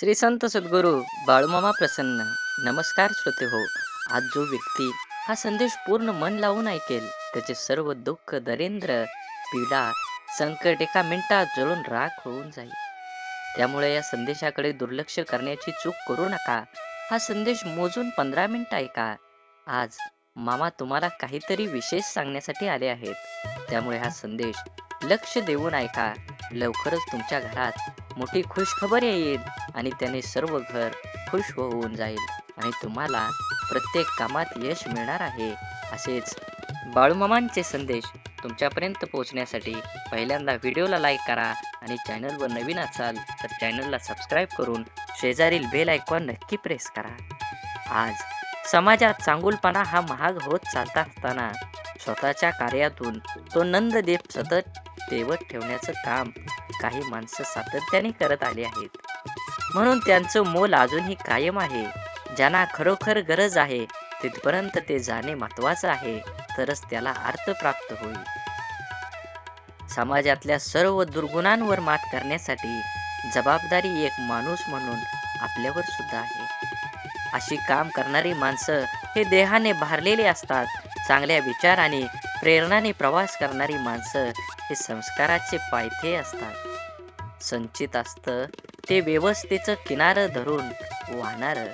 श्री संत सद्गुरू बाळूमामा प्रसन्न. नमस्कार श्रोते हो. आज जो व्यक्ती हा संदेश पूर्ण मन लावून ऐकेल त्याचे सर्व दुःख दरिद्र पीडा संकट एका मिनिटात जळून राख होऊन जाईल. त्यामुळे या संदेशाकडे दुर्लक्ष करण्याची चूक करू नका. हा संदेश मोजून 15 मिनिटं ऐका. आज मामा तुम्हाला काहीतरी विशेष सांगण्यासाठी आले आहेत. त्यामुळे हा संदेश लक्ष देऊन ऐका. लवकरच तुमच्या घरात मोठी खुशखबर येईल आणि त्याने सर्व घर खुश होऊन जाईल आणि तुम्हाला प्रत्येक कामात यश मिळणार आहे. असेच बाळूमामांचे संदेश तुमच्यापर्यंत पोहोचण्यासाठी पहिल्यांदा व्हिडिओला लाईक करा आणि चॅनलवर नवीन असाल तर चॅनलला सबस्क्राईब करून शेजारील बेल आयकॉन नक्की प्रेस करा. आज समाजात चांगुलपणा हा महाग होत चालता असताना स्वतःच्या कार्यातून तो नंददीप सतत तेवत ठेवण्याचं काम काही माणसं सातत्याने करत आली आहेत. म्हणून त्यांचं मोल अजूनही कायम आहे. ज्यांना खरोखर गरज आहे तिथपर्यंत ते जाणे महत्वाचं आहे, तरच त्याला अर्थ प्राप्त होईल. समाजातल्या सर्व दुर्गुणांवर मात करण्यासाठी जबाबदारी एक माणूस म्हणून आपल्यावर सुद्धा आहे. अशी काम करणारी माणसं हे देहाने भारलेली असतात. चांगल्या विचार आणि प्रेरणाने प्रवास करणारी माणसं हे संस्काराचे पायथे असतात. संचित असतं ते व्यवस्थेचं किनारं धरून वाहणारं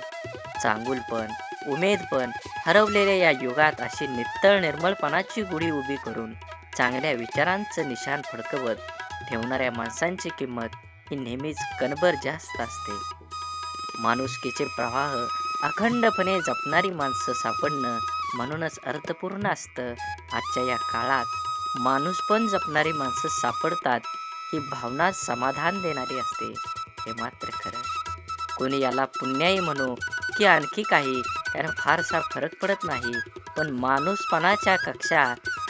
चांगुलपण उमेदपण हरवलेल्या या युगात अशी नित्तळ निर्मळपणाची गुढी उभी करून चांगल्या विचारांचं निशाण फडकवत ठेवणाऱ्या माणसांची किंमत ही नेहमीच कणभर जास्त असते. माणुसकीचे प्रवाह अखंडपणे जपणारी माणसं सापडणं म्हणूनच अर्थपूर्ण असतं. आजच्या या काळात माणूसपण जपणारी माणसं सापडतात ही भावना समाधान देणारी असते. हे मात्र खरं. कोणी याला पुण्याई म्हणू की आणखी काही यानं फारसा फरक पडत नाही, पण माणूसपणाच्या कक्षा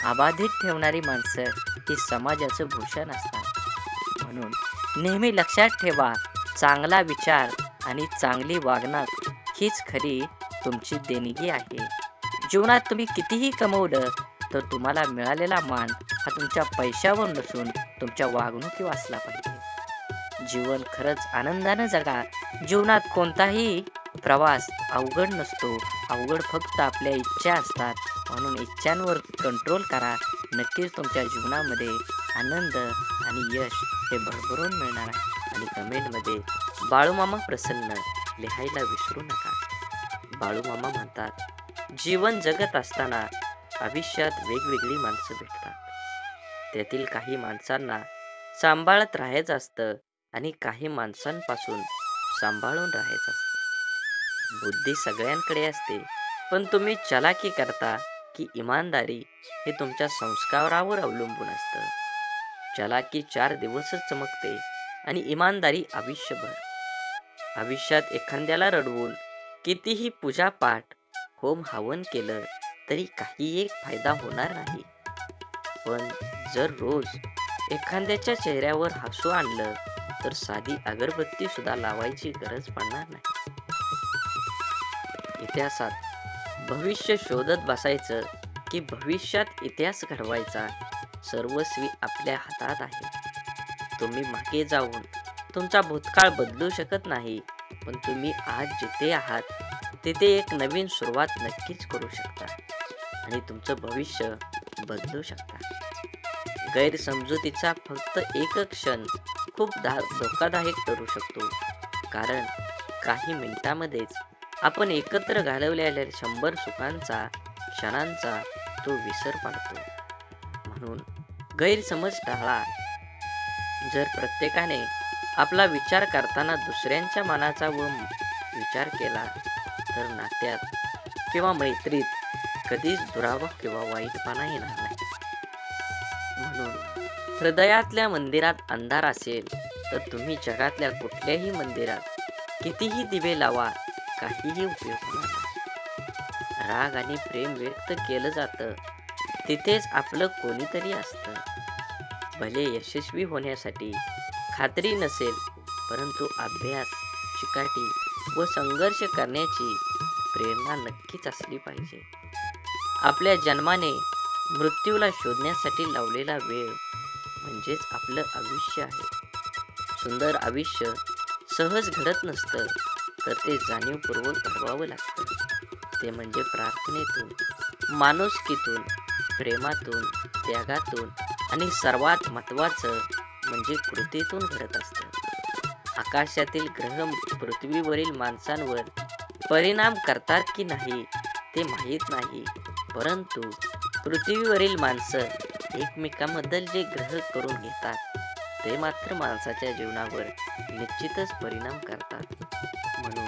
अबाधित ठेवणारी माणसं ही समाजाचं भूषण असतात. म्हणून नेहमी लक्षात ठेवा, चांगला विचार आणि चांगली वागणूक हीच खरी तुमची देणगी आहे. जीवनात तुम्ही कितीही कमवलं तर तुम्हाला मिळालेला मान हा तुमच्या पैशावर नसून तुमच्या वागणुकीवर असला पाहिजे. जीवन खरंच आनंदानं जगा. जीवनात कोणताही प्रवास अवघड नसतो. अवघड फक्त आपल्या इच्छा असतात. म्हणून इच्छांवर कंट्रोल करा. नक्कीच तुमच्या जीवनामध्ये आनंद आणि यश हे भरभरून मिळणार आहे. आणि कमेंटमध्ये बाळूमामा प्रसन्न लिहायला विसरू नका. बाळूमामा म्हणतात, जीवन जगत असताना आयुष्यात वेगवेगळी माणसं भेटतात. त्यातील काही माणसांना सांभाळत राहायचं असतं आणि काही माणसांपासून सांभाळून राहायचं असतं. बुद्धी सगळ्यांकडे असते, पण तुम्ही चलाकी करता की इमानदारी हे तुमच्या संस्कारावर अवलंबून असतं. चलाकी 4 दिवसच चमकते आणि इमानदारी आयुष्यभर. आयुष्यात एखाद्याला रडवून कितीही पूजापाठ होम हवन केलं तरी काही एक फायदा होणार नाही. पण जर रोज एखाद्याच्या चेहऱ्यावर हसू आणलं तर साधी अगरबत्ती सुद्धा लावायची गरज पडणार नाही. इतिहासात भविष्य शोधत बसायचं की भविष्यात इतिहास घडवायचा, सर्वस्वी आपल्या हातात आहे. तुम्ही मागे जाऊन तुमचा भूतकाळ बदलू शकत नाही, पण तुम्ही आज जिथे आहात तिथे एक नवीन सुरुवात नक्कीच करू शकता आणि तुमचं भविष्य बदलू शकता. गैरसमजुतीचा फक्त एक क्षण खूप धोकादायक ठरू शकतो, कारण काही मिनिटांमध्येच आपण एकत्र घालवलेल्या 100 सुखांचा क्षणांचा तो विसर पाडतो. म्हणून गैरसमज टाळा. जर प्रत्येकाने आपला विचार करताना दुसऱ्यांच्या मनाचा विचार केला तर नात्यात किंवा मैत्रीत कधीच दुरावा किंवा वाईटपणा येणार नाही. म्हणून हृदयातल्या मंदिरात अंधार असेल तर तुम्ही जगातल्या कुठल्याही मंदिरात कितीही दिवे लावा, काहीही उपयोग होणार नाही. राग आणि प्रेम व्यक्त केलं जातं तिथेच आपलं कोणीतरी असतं. भले यशस्वी होण्यासाठी खात्री नसेल, परंतु अभ्यास, चिकाटी व संघर्ष करण्याची प्रेरणा नक्कीच असली पाहिजे. आपल्या जन्माने मृत्यूला शोधण्यासाठी लावलेला वेळ म्हणजेच आपलं आयुष्य आहे. सुंदर आयुष्य सहज घडत नसतं, तर ते जाणीवपूर्वक घडवावं लागतं. ते म्हणजे प्रार्थनेतून, माणुसकीतून, प्रेमातून, त्यागातून आणि सर्वात महत्त्वाचं म्हणजे कृतीतून घडत असतं. आकाशातील ग्रह पृथ्वीवरील माणसांवर परिणाम करतात की नाही ते माहीत नाही, परंतु पृथ्वीवरील माणसं एकमेकांबद्दल जे ग्रह करून घेतात ते मात्र माणसाच्या जीवनावर निश्चितच परिणाम करतात. म्हणून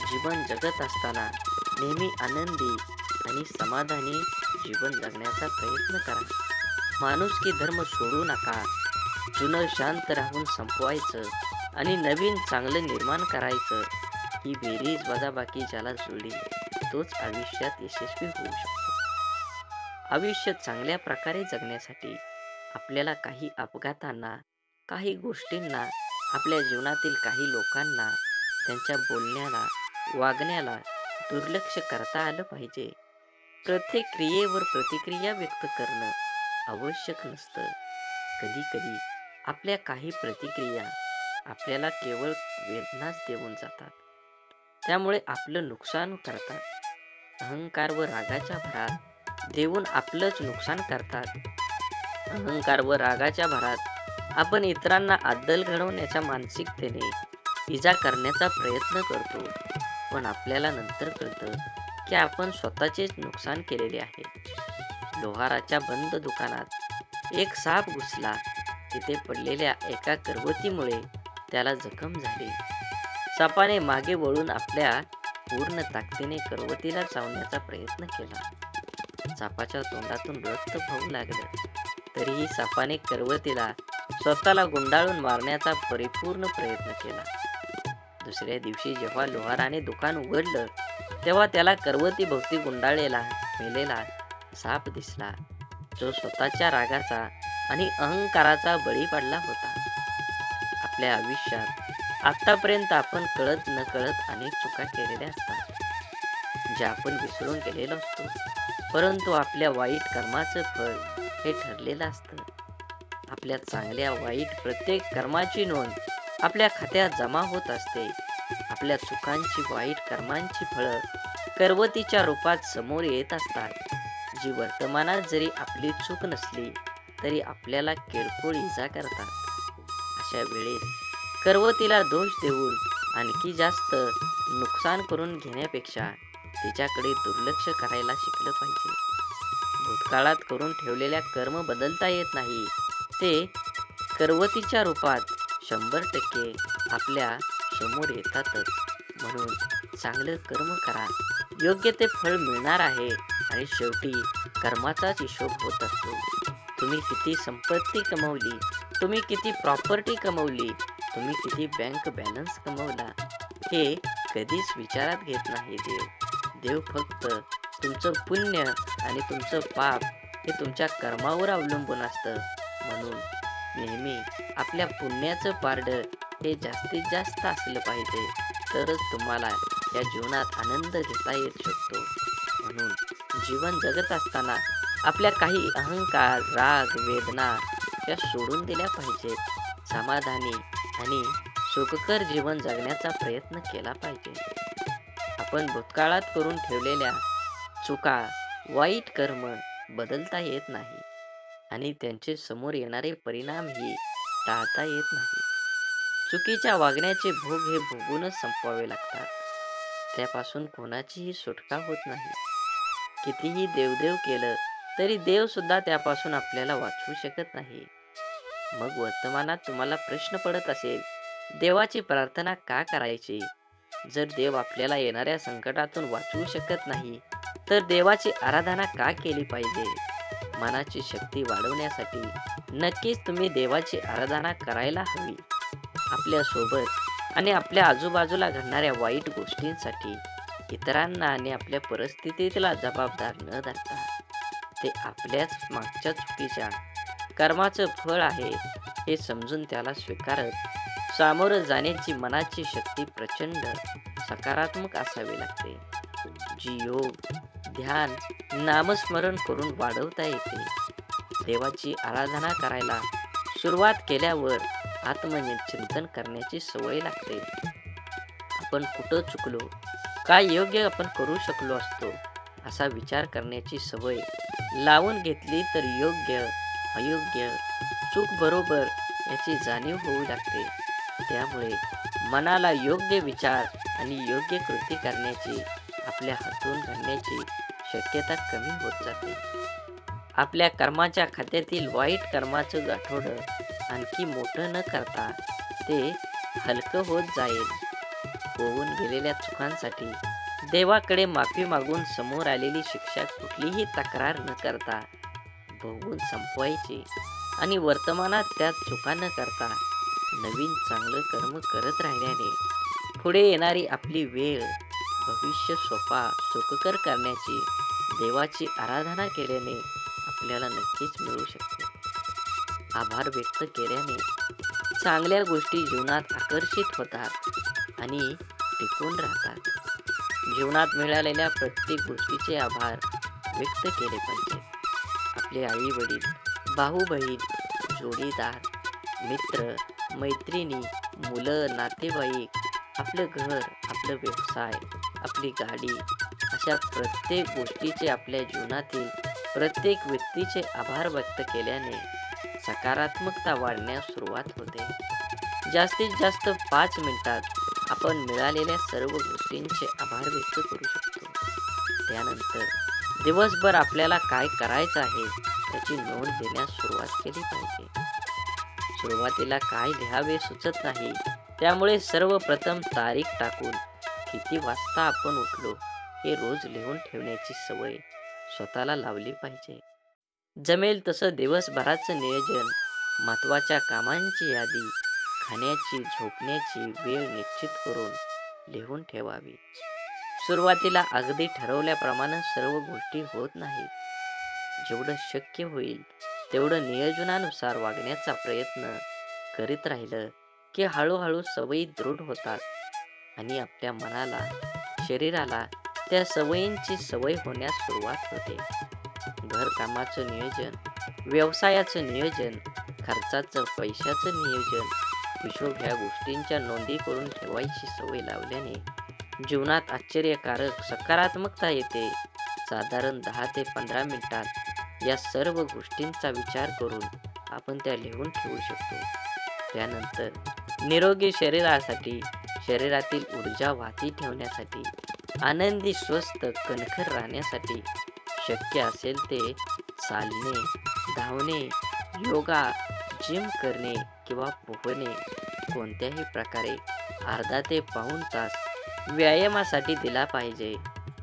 जीवन जगत असताना नेहमी आनंदी आणि समाधानी जीवन जगण्याचा प्रयत्न करा. माणुसकी धर्म सोडू नका. जुनं शांत राहून संपवायचं आणि नवीन चांगलं निर्माण करायचं. ही बेरीज वजाबाकी ज्याला जुळली तोच आयुष्यात यशस्वी होऊ शकतो. आयुष्य चांगल्या प्रकारे जगण्यासाठी आपल्याला काही अपघातांना, काही गोष्टींना, आपल्या जीवनातील काही लोकांना, त्यांच्या बोलण्याला, वागण्याला दुर्लक्ष करता आलं पाहिजे. प्रत्येक क्रियेवर प्रतिक्रिया व्यक्त करणं आवश्यक नसतं. कधी-कधी आपल्या काही प्रतिक्रिया आपल्याला केवळ वेदनाच देऊन जातात. त्यामुळे आपलं नुकसान करतात. अहंकार व रागाच्या भरात देऊन आपलंच नुकसान करतात. अहंकार व रागाच्या भरात आपण इतरांना अद्दल घडवण्याच्या मानसिकतेने इजा करण्याचा प्रयत्न करतो. पण आपल्याला नंतर कळतं की आपण स्वतःचेच नुकसान केलेले आहे. लोहाराच्या बंद दुकानात एक साप घुसला. तिथे पडलेल्या एका करवतीमुळे त्याला जखम झाली. सापाने मागे वळून आपल्या पूर्ण ताकदीने करवतीला चावण्याचा प्रयत्न केला. सापाच्या तोंडातून रक्त वाहू लागलं. तरीही सापाने करवतीला स्वतःला गुंडाळून मारण्याचा परिपूर्ण प्रयत्न केला. दुसऱ्या दिवशी जेव्हा लोहाराने दुकान उघडलं तेव्हा त्याला करवतीभोवती गुंडाळलेला मेलेला साप दिसला, जो स्वतःच्या रागाचा आणि अहंकाराचा बळी पडला होता. आपल्या आयुष्यात आतापर्यंत आपण कळत नकळत अनेक चुका केलेल्या असतात, ज्या आपण विसरून गेलेलो असतो. परंतु आपल्या वाईट कर्माचं फळ हे ठरलेलं असतं. आपल्या चांगल्या वाईट प्रत्येक कर्माची नोंद आपल्या खात्यात जमा होत असते. आपल्या चुकांची, वाईट कर्मांची फळं करवतीच्या रूपात समोर येत असतात, जी वर्तमानात जरी आपली चूक नसली तरी आपल्याला किरकोळ इजा करतात. अशा वेळेस करवतीला दोष देऊन आणखी जास्त नुकसान करून घेण्यापेक्षा तिच्याकडे दुर्लक्ष करायला शिकलं पाहिजे. भूतकाळात करून ठेवलेल्या कर्म बदलता येत नाही. ते करवतीच्या रूपात 100% आपल्या समोर येतातच. म्हणून चांगलं कर्म करा. योग्य ते फळ मिळणार आहे आणि शेवटी कर्माचाच हिशोब होत असतो. तुम्ही किती संपत्ती कमवली, तुम्ही किती प्रॉपर्टी कमवली, तुम्ही किती बँक बॅलन्स कमवला, हे कधीच विचारात घेत नाही देव. देव फक्त तुमचं पुण्य आणि तुमचं पाप हे तुमच्या कर्मावर अवलंबून असतं. म्हणून नेहमी आपल्या पुण्याचं पारडं हे जास्तीत जास्त असलं पाहिजे, तरच तुम्हाला या जीवनात आनंद घेता येऊ शकतो. म्हणून जीवन जगत असताना आपल्या काही अहंकार, राग, वेदना या सोडून दिल्या पाहिजेत. समाधानी आणि सुखकर जीवन जगण्याचा प्रयत्न केला पाहिजे. आपण भूतकाळात करून ठेवलेल्या चुका, वाईट कर्म बदलता येत नाही आणि त्यांचे समोर येणारे परिणामही टाळता येत नाही. चुकीच्या वागण्याचे भोग हे भोगूनच संपवावे लागतात. त्यापासून कोणाचीही सुटका होत नाही. कितीही देवदेव केलं तरी देव सुद्धा त्यापासून आपल्याला वाचवू शकत नाही. मग वर्तमानात तुम्हाला प्रश्न पडत असेल, देवाची प्रार्थना का करायची? जर देव आपल्याला येणाऱ्या संकटातून वाचवू शकत नाही, तर देवाची आराधना का केली पाहिजे? मनाची शक्ती वाढवण्यासाठी नक्कीच तुम्ही देवाची आराधना करायला हवी. आपल्या सोबत आणि आपल्या आजूबाजूला घडणाऱ्या वाईट गोष्टींसाठी इतरांना आणि आपल्या परिस्थितीला जबाबदार न धरता, ते आपल्याच मागच्या चुकीच्या कर्माचं फळ आहे हे समजून त्याला स्वीकारत सामोरं जाण्याची मनाची शक्ती प्रचंड सकारात्मक असावी लागते, जी योग, ध्यान, नामस्मरण करून वाढवता येते. देवाची आराधना करायला सुरुवात केल्यावर आत्मचिंतन करण्याची सवय लागते. आपण कुठं चुकलो, काय योग्य आपण करू शकलो असतो, असा विचार करण्याची सवय लावून घेतली तर योग्य, अयोग्य, चूक बरोबर याची जाणीव होऊ लागते. त्यामुळे मनाला योग्य विचार आणि योग्य कृती करण्याची, आपल्या हातून घडण्याची शक्यता कमी होत जाते. आपल्या कर्माच्या खात्यातील वाईट कर्माचं गाठोडं आणखी मोठं न करता ते हलकं होत जाईल. होऊन गेलेल्या चुकांसाठी देवाकडे माफी मागून समोर आलेली शिक्षा कुठलीही तक्रार न करता भोगून संपवायची आणि वर्तमानात त्या चुका न करता नवीन चांगलं कर्म करत राहिल्याने पुढे येणारी आपली वेळ, भविष्य सुखकर करण्याची देवाची आराधना केल्याने आपल्याला नक्कीच मिळू शकते. आभार व्यक्त केल्याने चांगल्या गोष्टी जीवनात आकर्षित होतात आणि टिकून राहतात. जीवनात मिळालेल्या प्रत्येक गोष्टीचे आभार व्यक्त केले पाहिजे. आपले आई वडील, भाऊ बहीण, जोडीदार, मित्र, मैत्रिणी, मुलं, नातेवाईक, आपलं घर, आपलं व्यवसाय, आपली गाडी, अशा प्रत्येक गोष्टीचे, आपल्या जीवनातील प्रत्येक व्यक्तीचे आभार व्यक्त केल्याने सकारात्मकता वाढण्यास सुरुवात होते. जास्तीत जास्त 5 मिनिटात आपण मिळालेल्या सर्व गोष्टींचे आभार व्यक्त करू शकतो. त्यानंतर दिवसभर आपल्याला काय करायचं आहे याची नोंद देण्यास सुरुवात केली पाहिजे. सुरुवातीला काय लिहावे सुचत नाही, त्यामुळे सर्वप्रथम तारीख टाकून किती वाजता आपण उठलो हे रोज लिहून ठेवण्याची सवय स्वतःला लावली पाहिजे. जमेल तसं दिवसभराचं नियोजन, महत्त्वाच्या कामांची यादी, खाण्याची, झोपण्याची वेळ निश्चित करून लिहून ठेवावी. सुरुवातीला अगदी ठरवल्याप्रमाणे सर्व गोष्टी होत नाहीत. जेवढं शक्य होईल तेवढं नियोजनानुसार वागण्याचा प्रयत्न करीत राहिलं की हळूहळू सवयी दृढ होतात आणि आपल्या मनाला, शरीराला त्या सवयींची सवय होण्यास सुरुवात होते. घरकामाचं नियोजन, व्यवसायाचं नियोजन, खर्चाचं, पैशाचं नियोजन, हिशोब ह्या गोष्टींच्या नोंदी करून ठेवायची सवय लावल्याने जीवनात आश्चर्यकारक सकारात्मकता येते. साधारण 10 ते 15 मिनिटात या सर्व गोष्टींचा विचार करून आपण त्या लिहून ठेवू शकतो. त्यानंतर निरोगी शरीरासाठी, शरीरातील ऊर्जा वाहती ठेवण्यासाठी, आनंदी, स्वस्थ, कणखर राहण्यासाठी शक्य असेल ते चालणे, धावणे, योगा, जिम करणे किंवा पोहणे, कोणत्याही प्रकारे अर्धा ते पाऊण तास व्यायामासाठी दिला पाहिजे.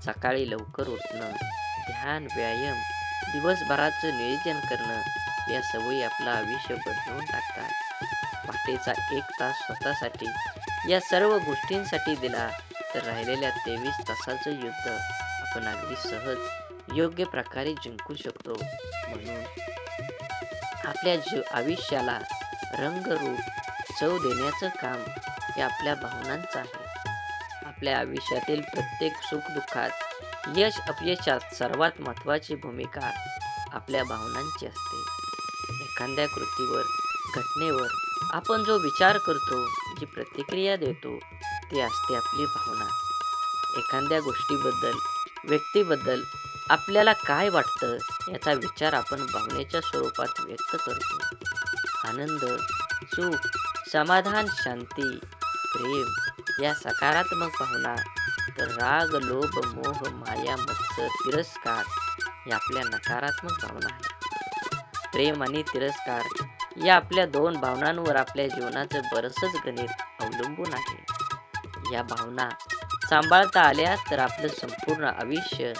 सकाळी लवकर उठणं, ध्यान, व्यायाम, दिवसभराचं नियोजन करणं या सवयी आपलं आयुष्य बदलून टाकतात. पहाटेचा 1 तास स्वतःसाठी या सर्व गोष्टींसाठी दिला तर राहिलेल्या 23 तासाचं युद्ध आपण अगदी सहज योग्य प्रकारे जिंकू शकतो. म्हणून आपल्या आयुष्याला रंगरूप, चव देण्याचं काम हे आपल्या भावनांचं आहे. आपल्या आयुष्यातील प्रत्येक सुखदुःखात, यश अपयशात सर्वात महत्त्वाची भूमिका आपल्या भावनांची असते. एखाद्या कृतीवर, घटनेवर आपण जो विचार करतो, जी प्रतिक्रिया देतो, ती असते आपली भावना. एखाद्या गोष्टीबद्दल, व्यक्तीबद्दल आपल्याला काय वाटतं याचा विचार आपण भावनेच्या स्वरूपात व्यक्त करतो. आनंद, सुख, समाधान, शांती, प्रेम या सकारात्मक भावना, तर राग, लोभ, मोह, माया, मत्सर, तिरस्कार या आपल्या नकारात्मक भावना आहेत. प्रेम आणि तिरस्कार या आपल्या 2 भावनांवर आपल्या जीवनाचं बरंचसं गणित अवलंबून आहे. या भावना सांभाळता आल्या तर आपलं संपूर्ण आयुष्य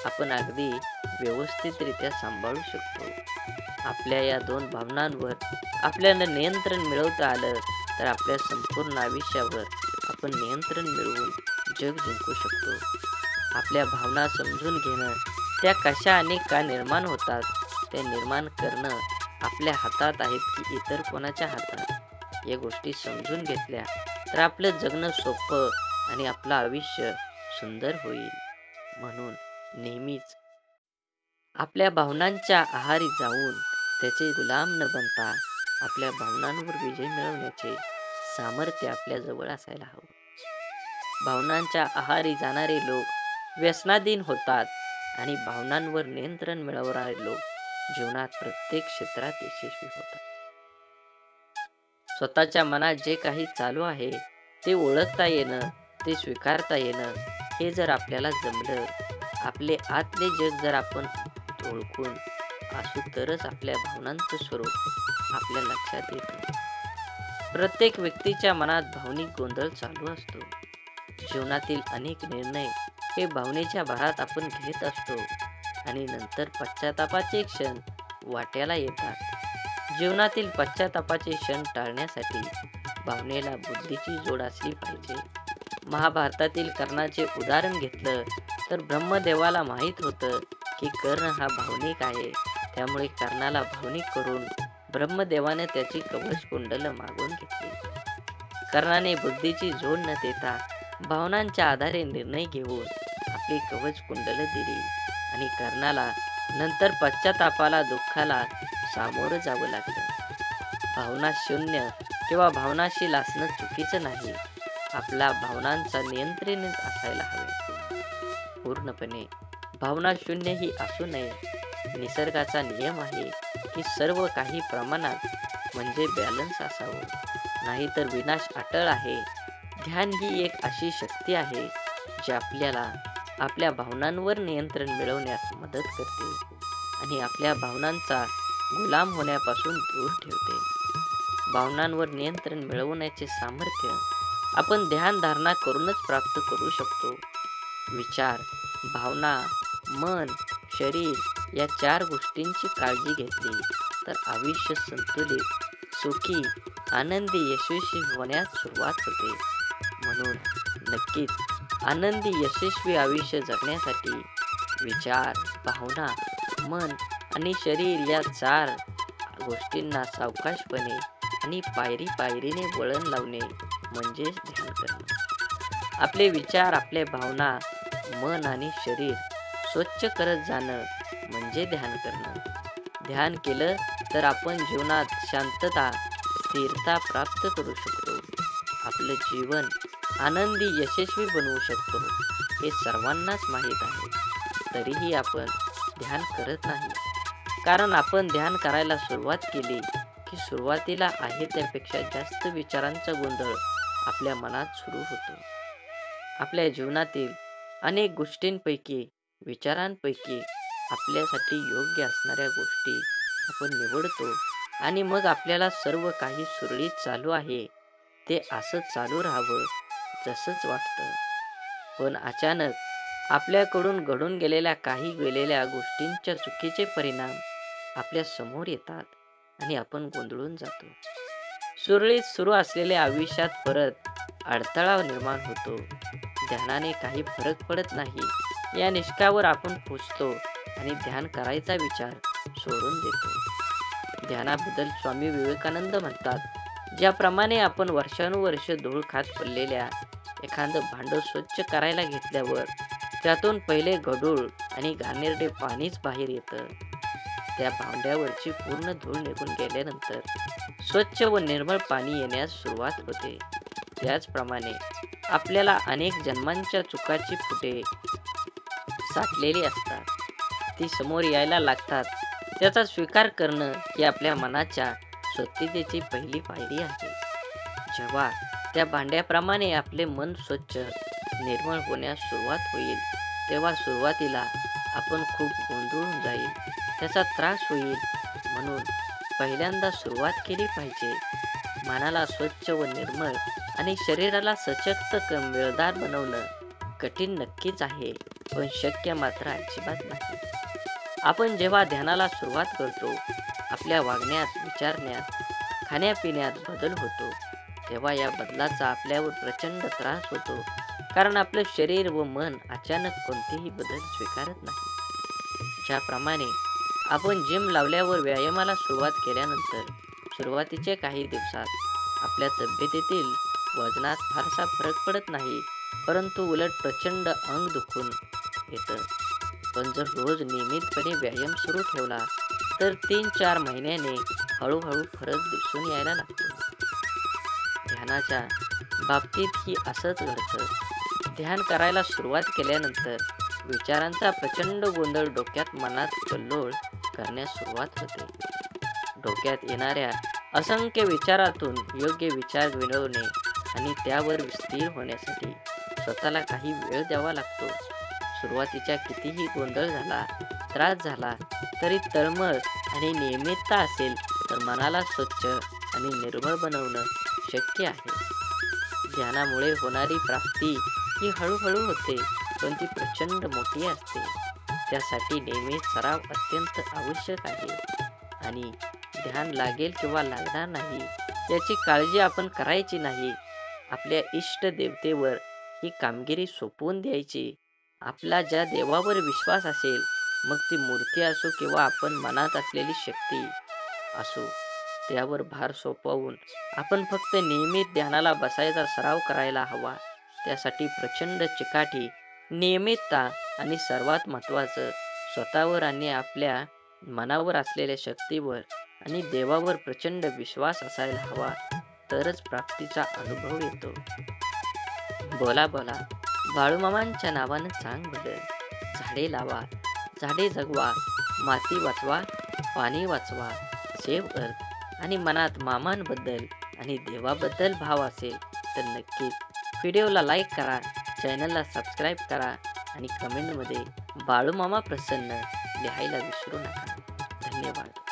आपण अगदी व्यवस्थितरित्या सांभाळू शकतो. आपल्या या 2 भावनांवर आपल्याला नियंत्रण मिळवता आलं तर आपल्या संपूर्ण आयुष्यावर आपण नियंत्रण मिळवून जग जिंकू शकतो. आपल्या भावना समजून घेणं, त्या कशा आणि का निर्माण होतात, त्या निर्माण करणं आपल्या हातात आहेत की इतर कोणाच्या हातात, या गोष्टी समजून घेतल्या तर आपलं जगणं सोपं आणि आपलं आयुष्य सुंदर होईल. म्हणून नेहमीच आपल्या भावनांच्या आहारी जाऊन त्याचे गुलाम न बनता आपल्या भावनांवर विजय मिळवण्याचे सामर्थ्य आपल्या जवळ असायला हवं. भावनांच्या आहारी जाणारे लोक व्यसनाधीन होतात आणि भावनांवर नियंत्रण मिळवणारे लोक जीवनात प्रत्येक क्षेत्रात यशस्वी होतात. स्वतःच्या मनात जे काही चालू आहे ते ओळखता येणं, ते स्वीकारता येणं, हे जर आपल्याला जमलं, आपले आतले जग जर आपण ओळखून असू तरच आपल्या भावनांचं स्वरूप आपल्या लक्षात येतं. प्रत्येक व्यक्तीच्या मनात भावनिक गोंधळ चालू असतो. जीवनातील अनेक निर्णय हे भावनेच्या भरात आपण घेत असतो आणि नंतर पश्चातापाचे क्षण वाट्याला येतात. जीवनातील पश्चातापाचे क्षण टाळण्यासाठी भावनेला बुद्धीची जोड असली पाहिजे. महाभारतातील कर्णाचे उदाहरण घेतलं तर ब्रह्मदेवाला माहीत होतं की कर्ण हा भावनिक आहे. त्यामुळे कर्णाला भावनिक करून ब्रह्मदेवाने त्याची कवच कुंडल मागून घेतली. कर्णाने बुद्धीची जोड न देता भावनांच्या आधारे निर्णय घेऊन आपली कवच कुंडल दिली आणि कर्णाला नंतर पश्चातापाला, दुःखाला सामोरं जावं लागलं. भावना शून्य किंवा भावनाशील असणं चुकीचं नाही. आपला भावनांचा नियंत्रणच असायला हवे. पूर्णपणे भावना शून्य ही असू नये. निसर्गाचा नियम आहे की सर्व काही प्रमाणात म्हणजे बॅलन्स असावं, नाहीतर विनाश अटळ आहे. ध्यान ही एक अशी शक्ती आहे जी आपल्याला आपल्या भावनांवर नियंत्रण मिळवण्यास मदत करते आणि आपल्या भावनांचा गुलाम होण्यापासून दूर ठेवते. भावनांवर नियंत्रण मिळवण्याचे सामर्थ्य आपण ध्यान धारणा करूनच प्राप्त करू शकतो. विचार, भावना, मन, शरीर या 4 गोष्टींची काळजी घेतली तर आयुष्य संतुलित, सुखी, आनंदी, यशस्वी होण्यास सुरुवात होते. म्हणून नक्कीच आनंदी, यशस्वी आयुष्य जगण्यासाठी विचार, भावना, मन आणि शरीर या 4 गोष्टींना सावकाशपणे आणि पायरी पायरीने वळण लावणे म्हणजेच ध्यान करणे. आपले विचार, आपले भावना, मन आणि शरीर स्वच्छ करत जाणं म्हणजे ध्यान करणं. ध्यान केलं तर आपण जीवनात शांतता, स्थिरता प्राप्त करू शकतो. आपलं जीवन आनंदी, यशस्वी बनवू शकतो. हे सर्वांनाच माहीत आहे. तरीही आपण ध्यान करत नाही. कारण आपण ध्यान करायला सुरुवात केली की सुरुवातीला आहे त्यापेक्षा जास्त विचारांचा गोंधळ आपल्या मनात सुरू होतो. आपल्या जीवनातील अनेक गोष्टींपैकी, विचारांपैकी आपल्यासाठी योग्य असणाऱ्या गोष्टी आपण निवडतो आणि मग आपल्याला सर्व काही सुरळीत चालू आहे ते असं चालू राहावं जसंच वाटतं. पण अचानक आपल्याकडून घडून गेलेल्या गोष्टींच्या चुकीचे परिणाम आपल्या समोर येतात आणि आपण गोंधळून जातो. सुरळीत सुरू असलेल्या आयुष्यात परत अडथळा निर्माण होतो. ध्यानाने काही फरक पडत नाही या निष्कावर आपण पोचतो आणि ध्यान करायचा विचार सोडून देतो. ध्यानाबद्दल स्वामी विवेकानंद म्हणतात, ज्याप्रमाणे आपण वर्षानुवर्ष धूळ खात पडलेल्या एखादं भांडं स्वच्छ करायला घेतल्यावर त्यातून पहिले गढूळ आणि घाणेरडे पाणीच बाहेर येतं, त्या भांड्यावरची पूर्ण धूळ निघून गेल्यानंतर स्वच्छ व निर्मळ पाणी येण्यास सुरुवात होते. त्याचप्रमाणे आपल्याला अनेक जन्मांच्या चुकाची फुटे साठलेली असतात. ती समोर यायला लागतात. त्याचा स्वीकार करणं ही आपल्या मनाच्या स्वच्छतेची पहिली पायरी आहे. जेव्हा त्या भांड्याप्रमाणे आपले मन स्वच्छ, निर्मळ होण्यास सुरुवात होईल, तेव्हा सुरुवातीला आपण खूप गोंधळून जाईल, त्याचा त्रास होईल. म्हणून पहिल्यांदा सुरुवात केली पाहिजे. मनाला स्वच्छ व निर्मळ आणि शरीराला सशक्त मिळदार बनवणं कठीण नक्कीच आहे, पण शक्य मात्र अजिबात नाही. आपण जेव्हा ध्यानाला सुरुवात करतो, आपल्या वागण्यात, विचारण्यात, खाण्यापिण्यात बदल होतो. तेव्हा या बदलाचा आपल्यावर प्रचंड त्रास होतो, कारण आपलं शरीर व मन अचानक कोणतेही बदल स्वीकारत नाही. ज्याप्रमाणे आपण जिम लावल्यावर व्यायामाला सुरुवात केल्यानंतर सुरुवातीच्या काही दिवसात आपल्या तब्येतीतील वजनात फारसा फरक पडत नाही, परंतु उलट प्रचंड अंग दुखून येतं. पण जर रोज नियमितपणे व्यायाम सुरू ठेवला तर 3-4 महिन्याने हळूहळू फरक दिसून यायला लागतो. ध्यानाच्या बाबतीत ही असंच घडतं. ध्यान करायला सुरुवात केल्यानंतर विचारांचा प्रचंड गोंधळ डोक्यात मनात कल्लोळ करण्यास सुरुवात होते. डोक्यात येणाऱ्या असंख्य विचारातून योग्य विचार मिळवणे आणि त्यावर स्थिर होण्यासाठी स्वतःला काही वेळ द्यावा लागतो. सुरुवातीच्या कितीही गोंधळ झाला, त्रास झाला तरी तळमळ आणि नियमितता असेल तर मनाला स्वच्छ आणि निर्मळ बनवणं शक्य आहे. ध्यानामुळे होणारी प्राप्ती ही हळूहळू होते, पण ती प्रचंड मोठी असते. त्यासाठी नेहमी सराव अत्यंत आवश्यक आहे. आणि ध्यान लागेल किंवा लागणार नाही याची काळजी आपण करायची नाही. आपल्या इष्ट देवतेवर ही कामगिरी सोपवून द्यायची. आपला ज्या देवावर विश्वास असेल, मग ती मूर्ती असो किंवा आपण मनात असलेली शक्ती असो, त्यावर भार सोपवून आपण फक्त नियमित ध्यानाला बसायचा सराव करायला हवा. त्यासाठी प्रचंड चिकाटी, नियमितता आणि सर्वात महत्त्वाचं स्वतःवर आणि आपल्या मनावर असलेल्या शक्तीवर आणि देवावर प्रचंड विश्वास असायला हवा. तरच प्राप्तीचा अनुभव येतो. बोला बोला बाळूमामांच्या नावानं चांग भलं. झाडे लावा, झाडे जगवा, माती वाचवा, पाणी वाचवा. सेव्ह अर्थ आणि मनात मामांबद्दल आणि देवाबद्दल भाव असेल तर नक्कीच व्हिडिओला लाईक करा, चॅनलला सबस्क्राईब करा आणि कमेंटमध्ये बाळूमामा प्रसन्न लिहायला विसरू नका. धन्यवाद.